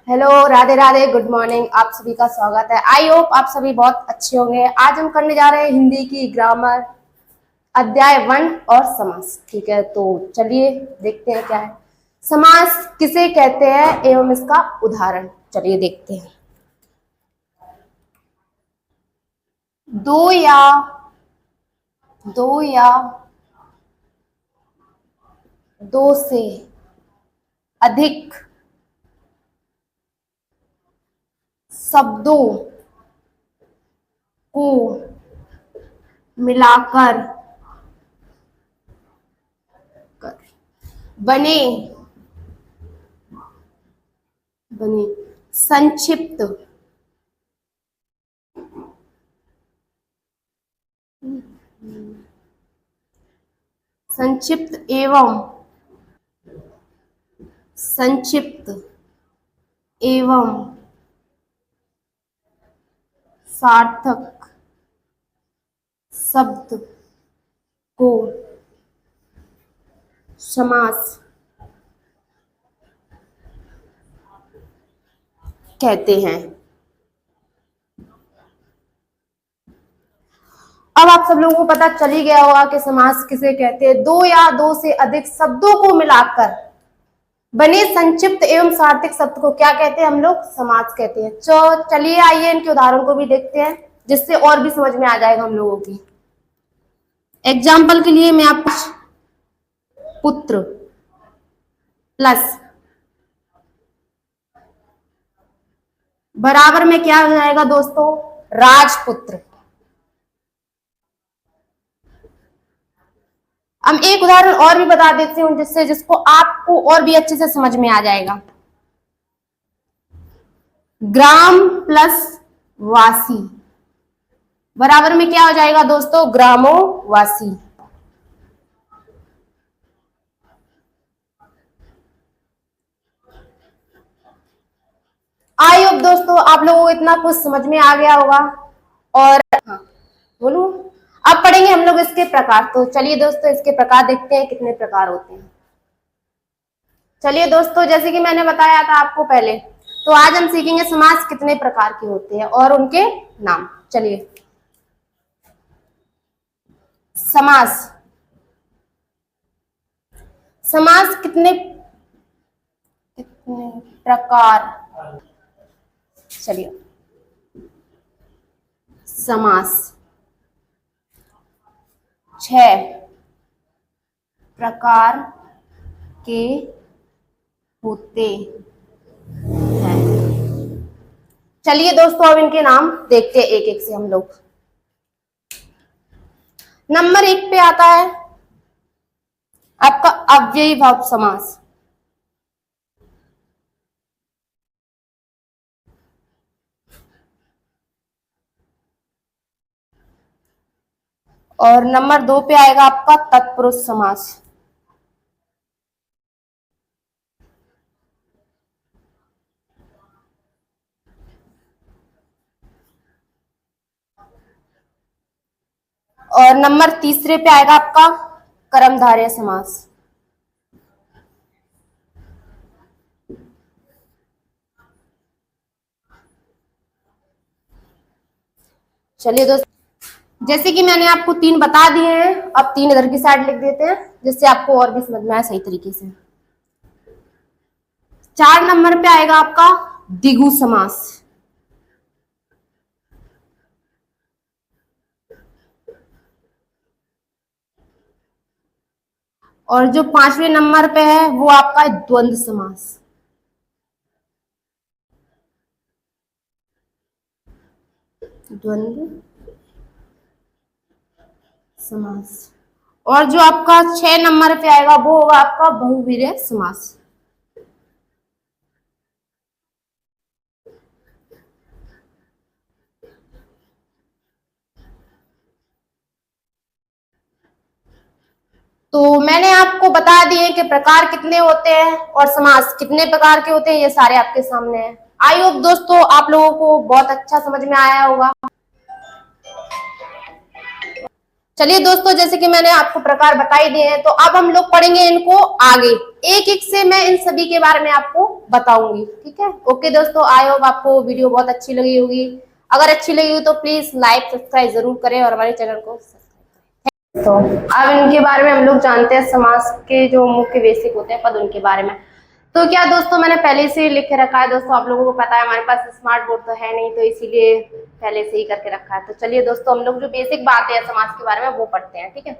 Hello, Radhe Radhe, good morning. आप सभी का स्वागत है। आई होप आप सभी बहुत अच्छे होंगे। आज हम करने जा रहे हैं हिंदी की ग्रामर, अध्याय 1 और समास। ठीक है, तो चलिए देखते हैं क्या है। समास किसे कहते हैं एवं इसका उदाहरण चलिए देखते हैं। दो या दो या दो से अधिक शब्दों को मिलाकर बने बने संक्षिप्त संक्षिप्त एवं संक्षिप्त एवं सार्थक शब्द को समास कहते हैं। अब आप सब लोगों को पता चल ही गया होगा कि समास किसे कहते हैं। दो या दो से अधिक शब्दों को मिलाकर बने संक्षिप्त एवं सार्थक शब्द को क्या कहते हैं हम लोग? समास कहते हैं। चलिए आइए इनके उदाहरण को भी देखते हैं, जिससे और भी समझ में आ जाएगा हम लोगों की। एग्जाम्पल के लिए मैं आपको पुत्र प्लस बराबर में क्या हो जाएगा दोस्तों? राजपुत्र। हम एक उदाहरण और भी बता देते हैं जिसको आपको और भी अच्छे से समझ में आ जाएगा। ग्राम प्लस वासी बराबर में क्या हो जाएगा दोस्तों? ग्रामोवासी। आई होप दोस्तों आप लोगों को इतना कुछ समझ में आ गया होगा। और हाँ, बोलूं, अब पढ़ेंगे हम लोग इसके प्रकार। तो चलिए दोस्तों इसके प्रकार देखते हैं कितने प्रकार होते हैं। चलिए दोस्तों, जैसे कि मैंने बताया था आपको पहले, तो आज हम सीखेंगे समास कितने प्रकार के होते हैं और उनके नाम। चलिए, समास समास कितने कितने प्रकार। चलिए, समास 6 प्रकार के होते हैं। चलिए दोस्तों अब इनके नाम देखते हैं एक एक से हम लोग। नंबर 1 पे आता है आपका अव्ययी भाव समास। और नंबर 2 पे आएगा आपका तत्पुरुष समास। और नंबर 3 पे आएगा आपका कर्मधारय समास। चलिए दोस्तों, जैसे कि मैंने आपको 3 बता दिए हैं, अब 3 इधर की साइड लिख देते हैं जिससे आपको और भी समझ में आए सही तरीके से। 4 नंबर पे आएगा आपका द्विगु समास। और जो 5वें नंबर पे है वो आपका द्वंद्व समास। द्वंद्व समास। और जो आपका 6 नंबर पे आएगा वो होगा आपका बहुवीर्य समास। तो मैंने आपको बता दिए कि प्रकार कितने होते हैं और समास कितने प्रकार के होते हैं, ये सारे आपके सामने हैं। आई होप दोस्तों आप लोगों को बहुत अच्छा समझ में आया होगा। चलिए दोस्तों, जैसे कि मैंने आपको प्रकार बता ही दिए हैं, तो अब हम लोग पढ़ेंगे इनको आगे। एक एक से मैं इन सभी के बारे में आपको बताऊंगी, ठीक है। ओके दोस्तों, आई होप आपको वीडियो बहुत अच्छी लगी होगी। अगर अच्छी लगी हो तो प्लीज लाइक सब्सक्राइब जरूर करें और हमारे चैनल को सब्सक्राइब करें। तो अब इनके बारे में हम लोग जानते हैं, समास के जो मुख्य बेसिक होते हैं पद, उनके बारे में। तो क्या दोस्तों, मैंने पहले से ही लिख के रखा है दोस्तों, आप लोगों को पता है हमारे पास स्मार्ट बोर्ड तो है नहीं, तो इसीलिए पहले से ही करके रखा है। तो चलिए दोस्तों, हम लोग जो बेसिक बातें हैं समास के बारे में वो पढ़ते हैं, ठीक है।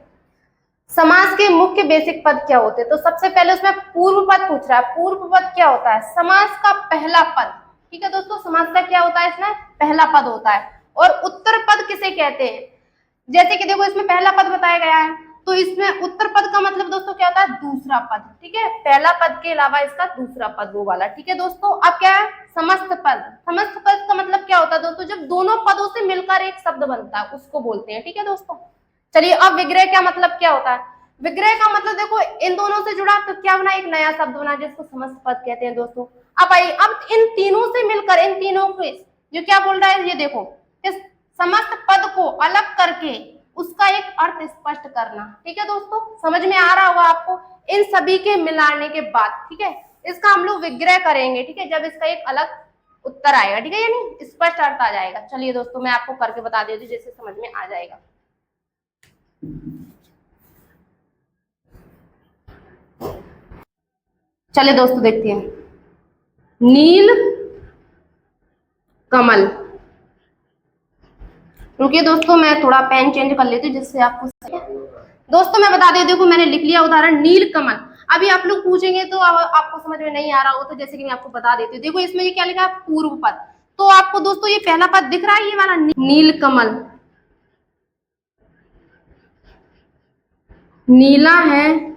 समास के मुख्य बेसिक पद क्या होते हैं, तो सबसे पहले उसमें पूर्व पद पूछ रहा है। पूर्व पद क्या होता है? समास का पहला पद, ठीक है दोस्तों। समास का क्या होता है? इसमें पहला पद होता है। और उत्तर पद किसे कहते हैं? जैसे कि देखो, इसमें पहला पद बताया गया है, तो इसमें उत्तर पद का मतलब दोस्तों क्या होता है? दूसरा पद, ठीक है। पहला पद के अलावा इसका दूसरा पद वो वाला, ठीक है दोस्तों। अब क्या है? समस्त पद। समस्त पद का मतलब क्या होता है दोस्तों? जब दोनों पदों से मिलकर एक शब्द बनता है उसको बोलते हैं, ठीक है दोस्तों। चलिए, अब विग्रह का मतलब क्या होता है? विग्रह का मतलब देखो, इन दोनों से जुड़ा तो क्या बना? एक नया शब्द बना जिसको समस्त पद कहते हैं दोस्तों। अब आइए, अब इन तीनों से मिलकर, इन तीनों को जो क्या बोल रहा है, ये देखो, इस समस्त पद को अलग करके उसका एक अर्थ स्पष्ट करना, ठीक है दोस्तों। समझ में आ रहा होगा आपको? इन सभी के मिलाने के बाद, ठीक है, इसका हम लोग विग्रह करेंगे, ठीक है, जब इसका एक अलग उत्तर आएगा, ठीक है, यानी स्पष्ट अर्थ आ जाएगा। चलिए दोस्तों, मैं आपको करके बता देती हूँ जिससे समझ में आ जाएगा। चलिए दोस्तों, देखते हैं। नील कमल। रुकिए दोस्तों, मैं थोड़ा पेन चेंज कर लेती हूँ जिससे आपको दोस्तों मैं बता देती हूँ। देखो, मैंने लिख लिया उदाहरण नील कमल। अभी आप लोग पूछेंगे तो आपको समझ में नहीं आ रहा हो, तो जैसे कि मैं आपको बता देती हूँ। देखो, इसमें ये क्या लिखा है? पूर्व पद। तो आपको दोस्तों ये पहला पद दिख रहा है, ये वाला नील कमल। नीला है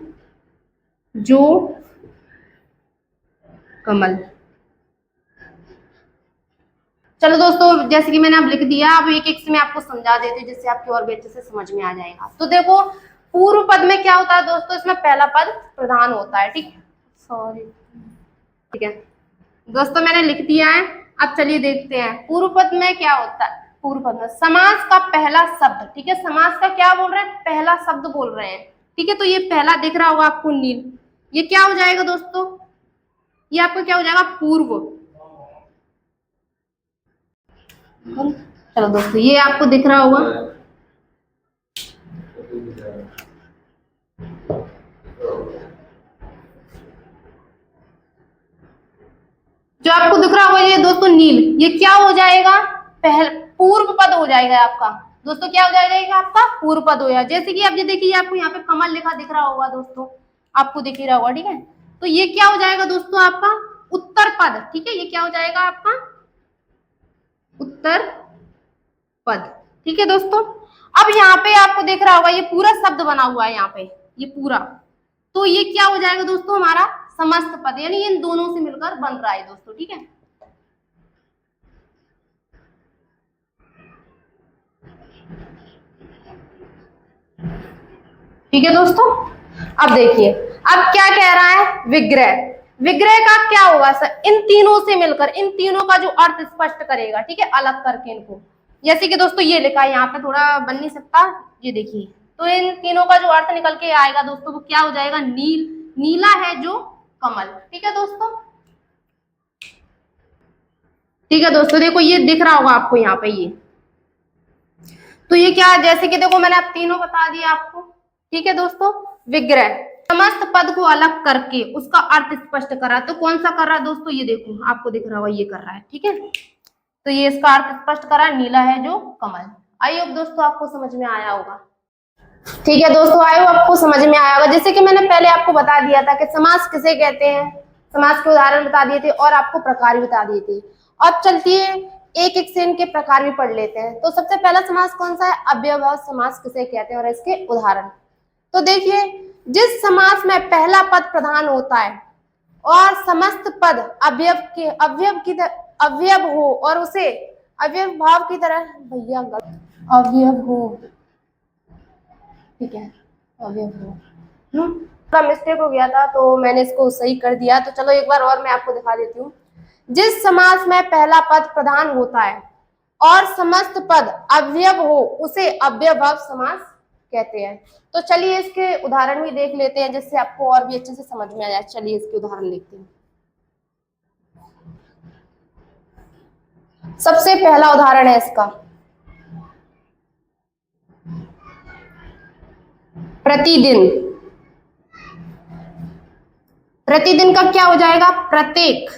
जो कमल। चलो दोस्तों, जैसे कि मैंने अब लिख दिया, अब एक एक से मैं आपको समझा देती हूँ जिससे आपकी और भी अच्छे से समझ में आ जाएगा। तो देखो, पूर्व पद में क्या होता है दोस्तों? इसमें पहला पद प्रधान होता है, ठीक, सॉरी, ठीक है दोस्तों, मैंने लिख दिया है। अब चलिए देखते हैं पूर्व पद में क्या होता है। पूर्व पद में समास का पहला शब्द, ठीक है, समास का क्या बोल रहे हैं? पहला शब्द बोल रहे हैं, ठीक है। तो ये पहला दिख रहा होगा आपको, नील। ये क्या हो जाएगा दोस्तों? ये आपको क्या हो जाएगा? पूर्व। चलो दोस्तों, ये आपको दिख रहा होगा, जो आपको दिख रहा होगा ये दोस्तों नील। ये क्या हो जाएगा? पूर्व पद हो जाएगा आपका दोस्तों। क्या हो जाएगा आपका? पूर्व पद हो जाएगा। जैसे कि आप ये देखिए, आपको यहाँ पे कमल लिखा दिख रहा होगा दोस्तों, आपको दिख ही रहा होगा, ठीक है। तो ये क्या हो जाएगा दोस्तों? आपका उत्तर पद, ठीक है। ये क्या हो जाएगा आपका? उत्तर पद, ठीक है दोस्तों। अब यहाँ पे आपको दिख रहा होगा ये पूरा शब्द बना हुआ है यहाँ पे, ये पूरा। तो ये क्या हो जाएगा दोस्तों? हमारा समस्त पद, यानी इन दोनों से मिलकर बन रहा है दोस्तों, ठीक है। ठीक है दोस्तों, अब देखिए, अब क्या कह रहा है? विग्रह। विग्रह का क्या होगा सर? इन तीनों से मिलकर, इन तीनों का जो अर्थ स्पष्ट करेगा, ठीक है, अलग करके इनको। जैसे कि दोस्तों ये लिखा है यहाँ पे, थोड़ा बन नहीं सकता, ये देखिए। तो इन तीनों का जो अर्थ निकल के आएगा दोस्तों, वो क्या हो जाएगा? नील। नीला है जो कमल, ठीक है दोस्तों। ठीक है दोस्तों, देखो ये दिख रहा होगा आपको यहाँ पे, ये तो ये क्या, जैसे कि देखो मैंने अब तीनों बता दिया आपको, ठीक है दोस्तों। विग्रह समस्त पद को अलग करके उसका अर्थ स्पष्ट कर रहा है। तो कौन सा कर रहा है दोस्तों? ये देखो, आपको दिख रहा होगा, ये कर रहा है, ठीक है। तो ये इसका अर्थ स्पष्ट कर रहा है, नीला है जो कमल। आई होप दोस्तों आपको समझ में आया होगा। ठीक है दोस्तों, आई होप आपको समझ में आया होगा। जैसे कि मैंने पहले आपको बता दिया था कि समास किसे कहते हैं, समास के उदाहरण बता दिए थे और आपको प्रकार भी बता दिए थे। अब चलती है एक एक से इनके प्रकार भी पढ़ लेते हैं। तो सबसे पहला समास कौन सा है? अव्ययभाव समास किसे कहते हैं और इसके उदाहरण। तो देखिए, जिस समास में पहला पद प्रधान होता है और समस्त पद अवयव हो और उसे अवयव भाव की तरह, भैया अवयव हो, ठीक है, अवयव हो। थोड़ा मिस्टेक हो गया था तो मैंने इसको सही कर दिया। तो चलो एक बार और मैं आपको दिखा देती हूँ। जिस समास में पहला पद प्रधान होता है और समस्त पद अवयव हो उसे अव्ययभाव समास कहते हैं। तो चलिए इसके उदाहरण भी देख लेते हैं जिससे आपको और भी अच्छे से समझ में आ जाए। चलिए इसके उदाहरण देखते हैं। सबसे पहला उदाहरण है इसका, प्रतिदिन। प्रतिदिन का क्या हो जाएगा? प्रत्येक।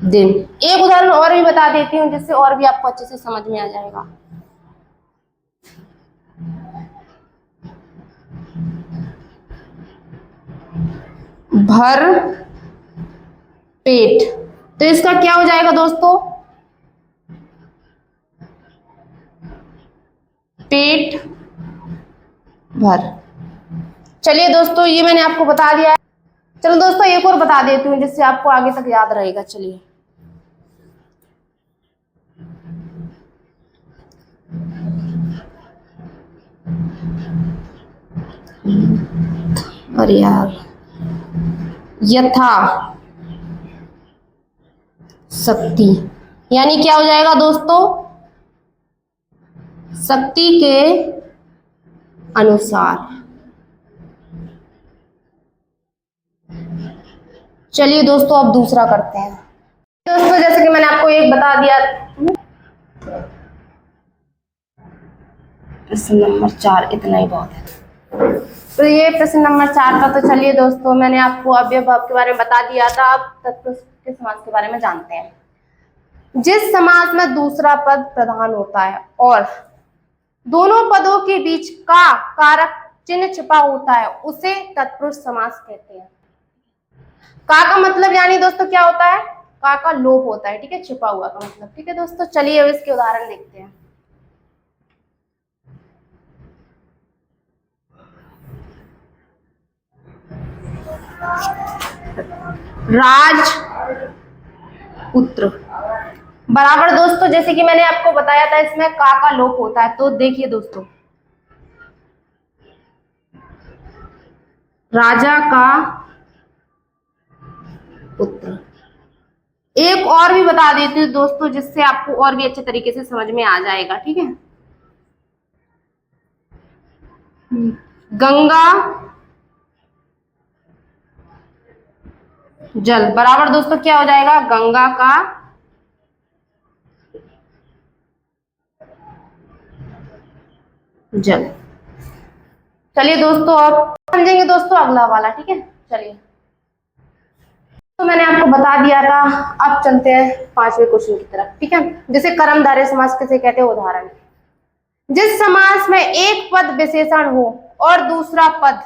दिन। एक उदाहरण और भी बता देती हूँ जिससे और भी आपको अच्छे से समझ में आ जाएगा। भर पेट। तो इसका क्या हो जाएगा दोस्तों? पेट भर। चलिए दोस्तों ये मैंने आपको बता दिया है। चलो दोस्तों एक और बता देती हूँ जिससे आपको आगे तक याद रहेगा। चलिए अरे यार, यथा शक्ति, यानी क्या हो जाएगा दोस्तों? शक्ति के अनुसार। चलिए दोस्तों अब दूसरा करते हैं। दोस्तों जैसे कि मैंने आपको एक बता दिया, प्रश्न नंबर 4 इतना ही बहुत है। तो ये प्रश्न नंबर 4 का। तो चलिए दोस्तों मैंने आपको अव्यय भाव के बारे में बता दिया था। अब तत्पुरुष के समास के बारे में जानते हैं। जिस समास में दूसरा पद प्रधान होता है और दोनों पदों के बीच का कारक चिन्ह छिपा होता है उसे तत्पुरुष समास कहते हैं। का मतलब यानी दोस्तों क्या होता है? का लोप होता है, ठीक है, छिपा हुआ का मतलब, ठीक है दोस्तों। चलिए अब इसके उदाहरण देखते हैं। राज पुत्र बराबर दोस्तों, जैसे कि मैंने आपको बताया था इसमें का लोप होता है। तो देखिए दोस्तों, राजा का पुत्र। एक और भी बता देती हूँ दोस्तों जिससे आपको और भी अच्छे तरीके से समझ में आ जाएगा, ठीक है। गंगा जल बराबर दोस्तों क्या हो जाएगा? गंगा का जल। चलिए दोस्तों अब समझेंगे दोस्तों अगला वाला, ठीक है। चलिए तो मैंने आपको बता दिया था। अब चलते हैं 5वें क्वेश्चन की तरफ, ठीक है। जैसे कर्मधारय समास किसे कहते हैं? उदाहरण, जिस समास में एक पद विशेषण हो और दूसरा पद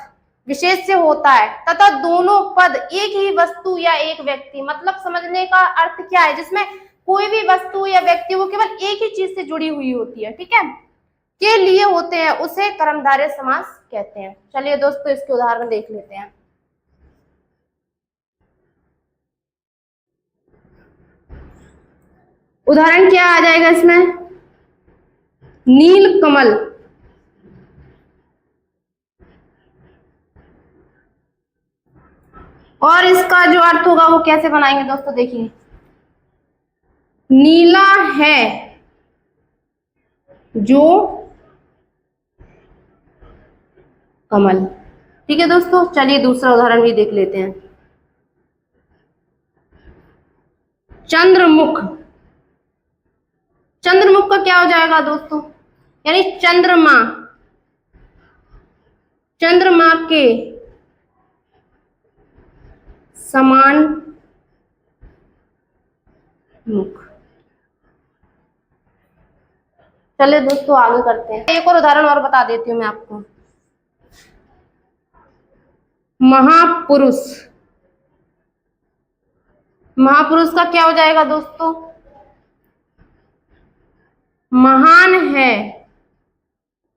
विशेष्य होता है तथा दोनों पद एक ही वस्तु या एक व्यक्ति, मतलब समझने का अर्थ क्या है? जिसमें कोई भी वस्तु या व्यक्ति वो केवल एक ही चीज से जुड़ी हुई होती है, ठीक है, के लिए होते हैं, उसे कर्मधारय समास कहते हैं। चलिए दोस्तों इसके उदाहरण देख लेते हैं। उदाहरण क्या आ जाएगा इसमें? नील कमल। और इसका जो अर्थ होगा वो कैसे बनाएंगे दोस्तों? देखिए, नीला है जो कमल, ठीक है दोस्तों। चलिए दूसरा उदाहरण भी देख लेते हैं। चंद्रमुख। चंद्रमुख का क्या हो जाएगा दोस्तों? यानी चंद्रमा, चंद्रमा के समान मुख। चलिए दोस्तों आगे करते हैं। एक और उदाहरण और बता देती हूँ मैं आपको। महापुरुष। महापुरुष का क्या हो जाएगा दोस्तों? महान है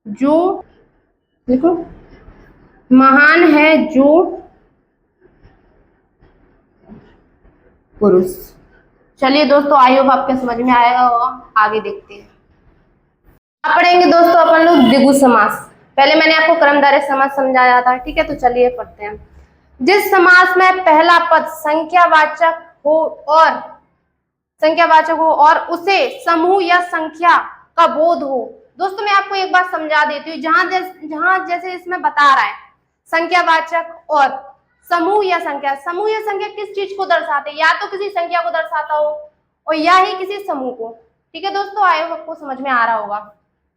जो, देखो, महान है जो पुरुष। चलिए दोस्तों आई होप आपके समझ में आएगा होगा। आगे देखते हैं। अब पढ़ेंगे दोस्तों अपन लोग द्विगु समास। पहले मैंने आपको कर्मधारय समास समझाया था, ठीक है। तो चलिए पढ़ते हैं। जिस समास में पहला पद संख्यावाचक हो और संख्यावाचक हो और उसे समूह या संख्या का बोध हो। दोस्तों मैं आपको एक बात समझा देती हूँ, जहां जैसे इसमें बता रहा है संख्यावाचक और समूह या संख्या। समूह या संख्या किस चीज को दर्शाते हैं? या तो किसी संख्या को दर्शाता हो और या ही किसी समूह को। ठीक है दोस्तों, आई होप आपको समझ में आ रहा होगा।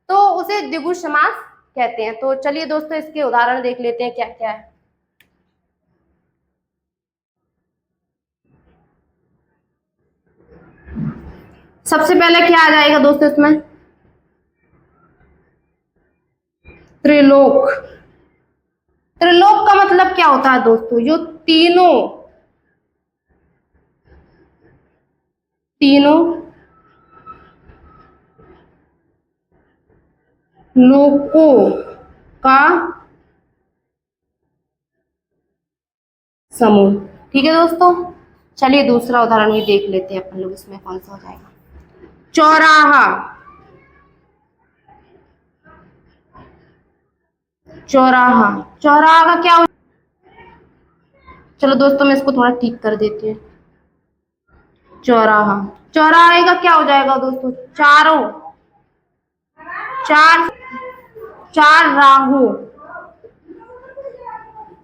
तो उसे द्विगु समास कहते हैं। तो चलिए दोस्तों इसके उदाहरण देख लेते हैं क्या क्या है। सबसे पहले क्या आ जाएगा दोस्तों इसमें? त्रिलोक। त्रिलोक का मतलब क्या होता है दोस्तों? जो तीनों लोकों का समूह। ठीक है दोस्तों, चलिए दूसरा उदाहरण भी देख लेते हैं अपन लोग। इसमें कौन सा हो जाएगा? चौराहा। चौराहा, चौराहा का क्या हो? चलो दोस्तों मैं इसको थोड़ा ठीक कर देती हूँ। चौराहा, चौराहे का क्या हो जाएगा दोस्तों? चार राहों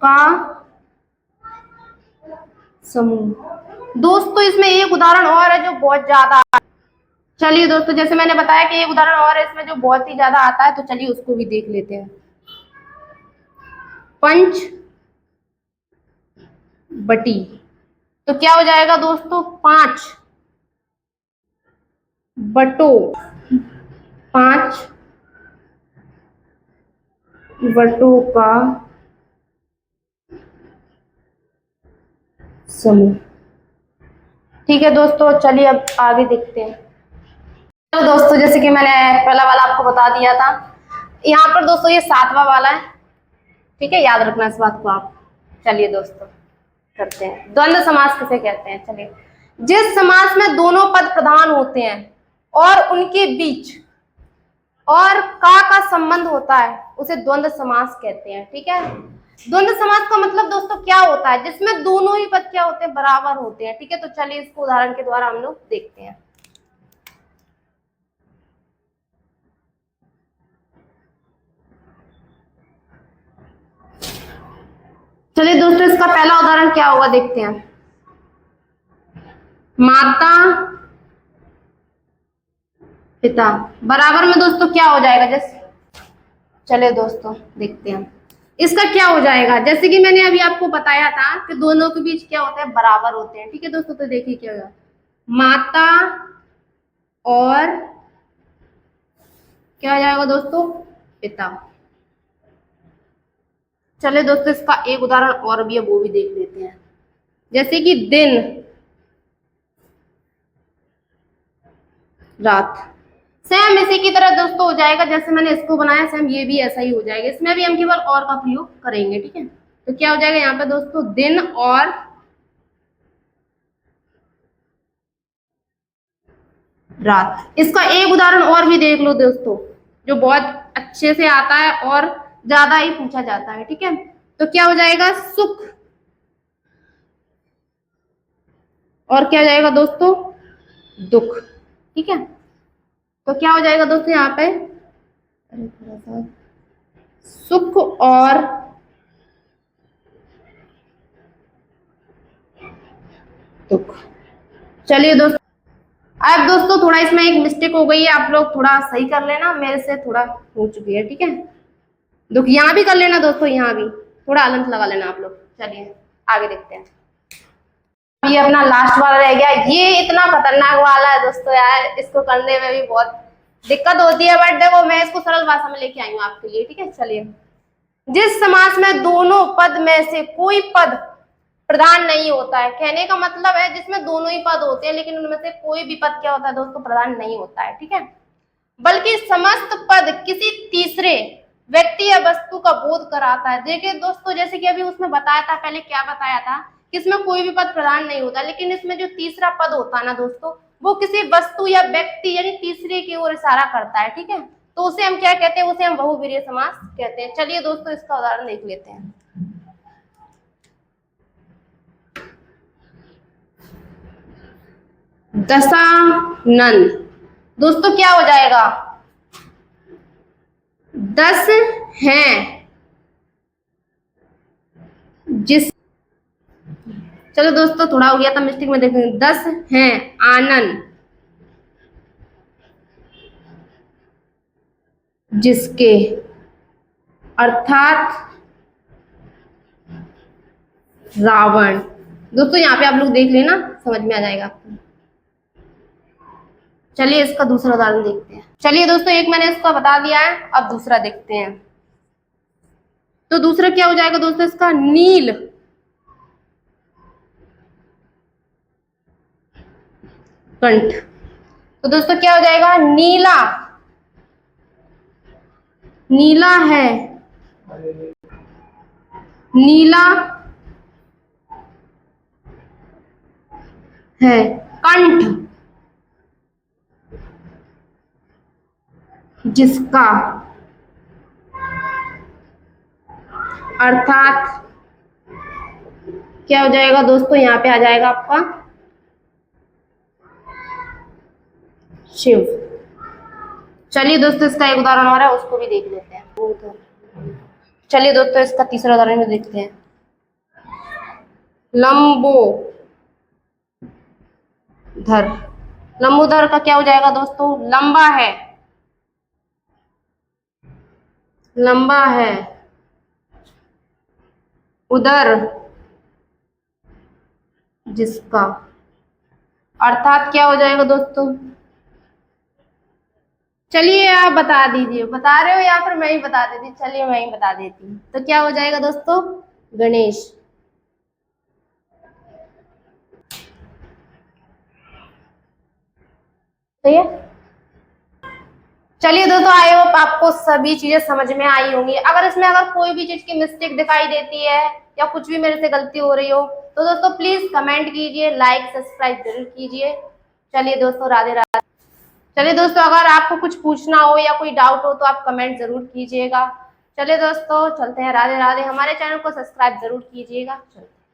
का समूह। दोस्तों इसमें एक उदाहरण और है जो बहुत ज्यादा। चलिए दोस्तों, जैसे मैंने बताया कि एक उदाहरण और है इसमें जो बहुत ही ज्यादा आता है, तो चलिए उसको भी देख लेते हैं। पंच बटी। तो क्या हो जाएगा दोस्तों? 5 बटों, 5 बटों का समूह। ठीक है दोस्तों, चलिए अब आगे देखते हैं। तो दोस्तों जैसे कि मैंने पहला वाला आपको बता दिया था, यहाँ पर दोस्तों ये 7वां वाला है। ठीक है, याद रखना इस बात को आप। चलिए दोस्तों करते हैं, द्वंद्व समास किसे कहते हैं? चलिए, जिस समास में दोनों पद प्रधान होते हैं और उनके बीच और का संबंध होता है उसे द्वंद्व समास कहते हैं। ठीक है, द्वंद्व समास का मतलब दोस्तों क्या होता है? जिसमें दोनों ही पद क्या होते हैं? बराबर होते हैं। ठीक है, तो चलिए इसको उदाहरण के द्वारा हम लोग देखते हैं। चलिए दोस्तों इसका पहला उदाहरण क्या होगा देखते हैं। माता पिता बराबर में दोस्तों क्या हो जाएगा? जैसे चलिए दोस्तों देखते हैं इसका क्या हो जाएगा। जैसे कि मैंने अभी आपको बताया था कि दोनों के बीच क्या होता है? बराबर होते हैं। ठीक है दोस्तों, तो देखिए क्या होगा। माता और क्या हो जाएगा दोस्तों? पिता। चलिए दोस्तों इसका एक उदाहरण और भी है, वो भी देख लेते हैं। जैसे कि दिन रात। सेम इसी की तरह दोस्तों हो जाएगा, जैसे मैंने इसको बनाया सेम ये भी ऐसा ही हो जाएगा। इसमें भी हम केवल और का प्रयोग करेंगे। ठीक है, तो क्या हो जाएगा यहाँ पे दोस्तों? दिन और रात। इसका एक उदाहरण और भी देख लो दोस्तों, जो बहुत अच्छे से आता है और ज्यादा ही पूछा जाता है। ठीक है, तो क्या हो जाएगा? सुख और क्या हो जाएगा दोस्तों? दुख। ठीक है, तो क्या हो जाएगा दोस्तों यहाँ पे? अरे थोड़ा सा, सुख और दुख। चलिए दोस्तों, अब दोस्तों थोड़ा इसमें एक मिस्टेक हो गई है, आप लोग थोड़ा सही कर लेना, मेरे से थोड़ा हो चुकी है। ठीक है, दुख यहाँ भी कर लेना दोस्तों, यहाँ भी थोड़ा अलंत लगा लेना आप लोग। चलिए आगे देखते हैं। ये अपना लास्ट वाला रह गया, ये इतना खतरनाक वाला है दोस्तों यार, इसको करने में भी बहुत दिक्कत होती है, बट देखो मैं इसको सरल भाषा में लेके आई हूँ आपके लिए। ठीक है, चलिए, जिस समास में दोनों पद में से कोई पद प्रधान नहीं होता है, कहने का मतलब है जिसमें दोनों ही पद होते हैं लेकिन उनमें से कोई भी पद क्या होता है दोस्तों? प्रधान नहीं होता है। ठीक है, बल्कि समस्त पद किसी तीसरे व्यक्ति या वस्तु का बोध कराता है। देखिए दोस्तों, जैसे कि अभी उसमें बताया था, पहले क्या बताया था कि इसमें कोई भी पद प्रधान नहीं होता, लेकिन इसमें जो तीसरा पद होता है ना दोस्तों, वो किसी वस्तु या व्यक्ति यानी तीसरे की ओर इशारा करता है। ठीक है, तो उसे हम क्या कहते हैं? उसे हम बहुवीर्य समास कहते हैं। चलिए दोस्तों इसका उदाहरण देख लेते हैं। दशानन। दोस्तों क्या हो जाएगा? 10 हैं जिस, चलो दोस्तों थोड़ा हो गया था मिस्टेक में, देखेंगे 10 हैं आनन जिसके, अर्थात रावण। दोस्तों यहाँ पे आप लोग देख लेना, समझ में आ जाएगा आपको। चलिए इसका दूसरा उदाहरण देखते हैं। चलिए दोस्तों, एक मैंने इसका बता दिया है, अब दूसरा देखते हैं। तो दूसरा क्या हो जाएगा दोस्तों इसका? नील कंठ। तो दोस्तों क्या हो जाएगा? नीला, नीला है, नीला है कंठ जिसका, अर्थात क्या हो जाएगा दोस्तों? यहाँ पे आ जाएगा आपका शिव। चलिए दोस्तों इसका एक उदाहरण और है, उसको भी देख लेते हैं। चलिए दोस्तों इसका तीसरा उदाहरण भी देखते हैं। लंबोधर। लंबोदर का क्या हो जाएगा दोस्तों? लंबा है, लंबा है, उदर जिसका, अर्थात क्या हो जाएगा दोस्तों? चलिए आप बता दीजिए, बता रहे हो या फिर मैं ही बता देती? चलिए मैं ही बता देती हूँ। तो क्या हो जाएगा दोस्तों? गणेश। सही है। चलिए दोस्तों, आई होप आपको सभी चीजें समझ में आई होंगी। अगर इसमें अगर कोई भी चीज की मिस्टेक दिखाई देती है या कुछ भी मेरे से गलती हो रही हो तो दोस्तों प्लीज कमेंट कीजिए, लाइक सब्सक्राइब जरूर कीजिए। चलिए दोस्तों, राधे राधे। चलिए दोस्तों, अगर आपको कुछ पूछना हो या कोई डाउट हो तो आप कमेंट जरूर कीजिएगा। चलिए दोस्तों चलते हैं, राधे राधे। हमारे चैनल को सब्सक्राइब जरूर कीजिएगा। चलते हैं।